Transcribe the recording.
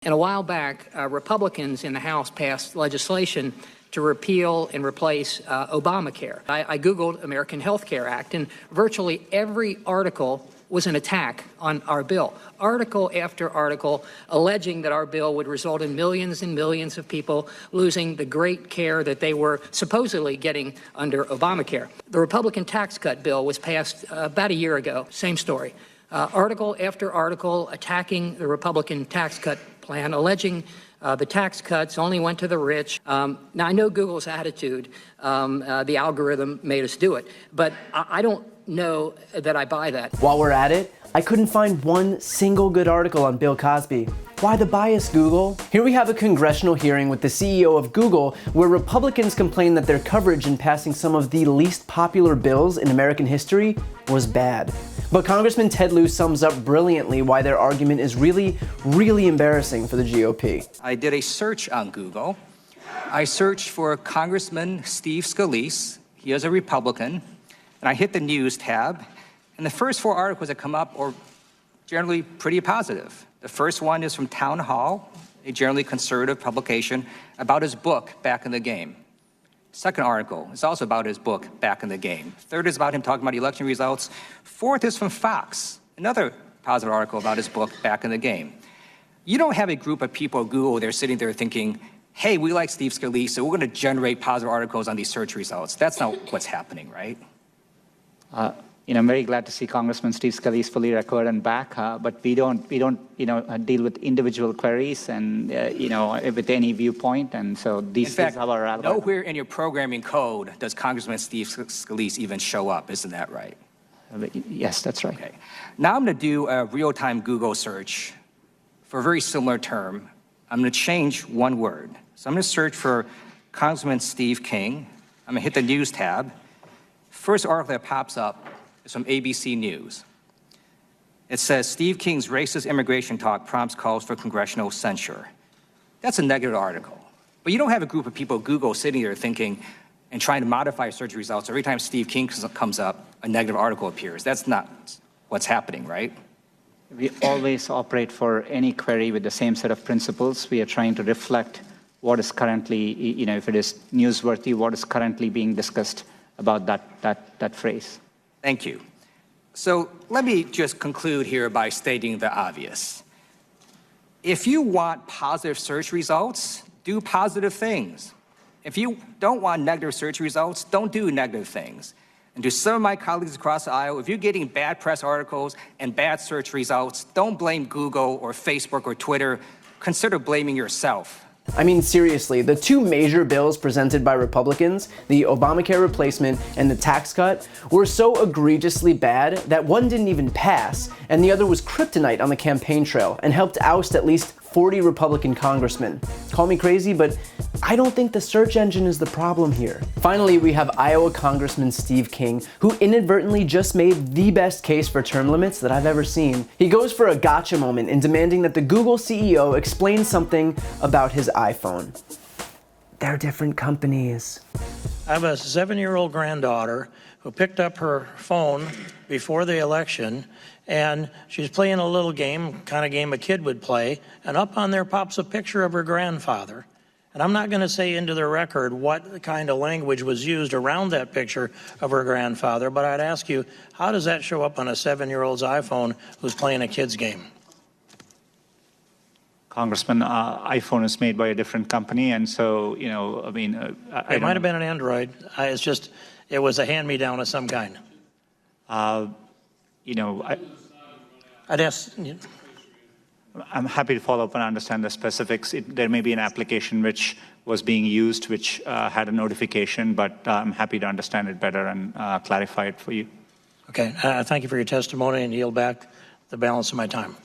And a while back, Republicans in the House passed legislation to repeal and replace Obamacare. I Googled American Health Care Act, and virtually every article was an attack on our bill. Article after article alleging that our bill would result in millions and millions of people losing the great care that they were supposedly getting under Obamacare. The Republican tax cut bill was passed about a year ago. Same story. Article after article attacking the Republican tax cut plan, alleging the tax cuts only went to the rich. Now, I know Google's attitude, the algorithm made us do it, but I don't know that I buy that. While we're at it, I couldn't find one single good article on Bill Cosby. Why the bias, Google? Here we have a congressional hearing with the CEO of Google where Republicans complain that their coverage in passing some of the least popular bills in American history was bad. But Congressman Ted Lieu sums up brilliantly why their argument is really, really embarrassing for the GOP. I did a search on Google. I searched for Congressman Steve Scalise. He is a Republican. And I hit the news tab. And the first 4 articles that come up are generally pretty positive. The first one is from Town Hall, a generally conservative publication, about his book, Back in the Game. Second article is also about his book, Back in the Game. Third is about him talking about election results. Fourth is from Fox, another positive article about his book, Back in the Game. You don't have a group of people at Google, they're sitting there thinking, hey, we like Steve Scalise, so we're going to generate positive articles on these search results. That's not what's happening, right? I'm very glad to see Congressman Steve Scalise fully recovered and back, but we don't deal with individual queries and, with any viewpoint, and so these things have our algorithm. Nowhere in your programming code does Congressman Steve Scalise even show up, isn't that right? Yes, that's right. Okay. Now I'm going to do a real-time Google search for a very similar term. I'm going to change one word. So I'm going to search for Congressman Steve King. I'm going to hit the news tab. First article that pops up is from ABC News. It says, Steve King's racist immigration talk prompts calls for congressional censure. That's a negative article. But you don't have a group of people at Google sitting there thinking and trying to modify search results. Every time Steve King comes up, a negative article appears. That's not what's happening, right? We always operate for any query with the same set of principles. We are trying to reflect what is currently, if it is newsworthy, what is currently being discussed about that phrase. Thank you. So let me just conclude here by stating the obvious. If you want positive search results, do positive things. If you don't want negative search results, don't do negative things. And to some of my colleagues across the aisle, if you're getting bad press articles and bad search results, don't blame Google or Facebook or Twitter. Consider blaming yourself. I mean, seriously, the 2 major bills presented by Republicans, the Obamacare replacement and the tax cut, were so egregiously bad that one didn't even pass, and the other was kryptonite on the campaign trail and helped oust at least 40 Republican congressmen. Call me crazy, but I don't think the search engine is the problem here. Finally, we have Iowa Congressman Steve King, who inadvertently just made the best case for term limits that I've ever seen. He goes for a gotcha moment in demanding that the Google CEO explain something about his iPhone. They're different companies. I have a 7-year-old granddaughter who picked up her phone before the election, and she's playing a little game, kind of game a kid would play, and up on there pops a picture of her grandfather. And I'm not going to say into the record what kind of language was used around that picture of her grandfather, but I'd ask you, how does that show up on a 7-year-old's iPhone who's playing a kid's game? Congressman, iPhone is made by a different company, and so, It might have been an Android. It was a hand-me-down of some kind. I'd ask... I'm happy to follow up and understand the specifics. There may be an application which was being used, which had a notification, but I'm happy to understand it better and clarify it for you. Okay. Thank you for your testimony, and yield back the balance of my time.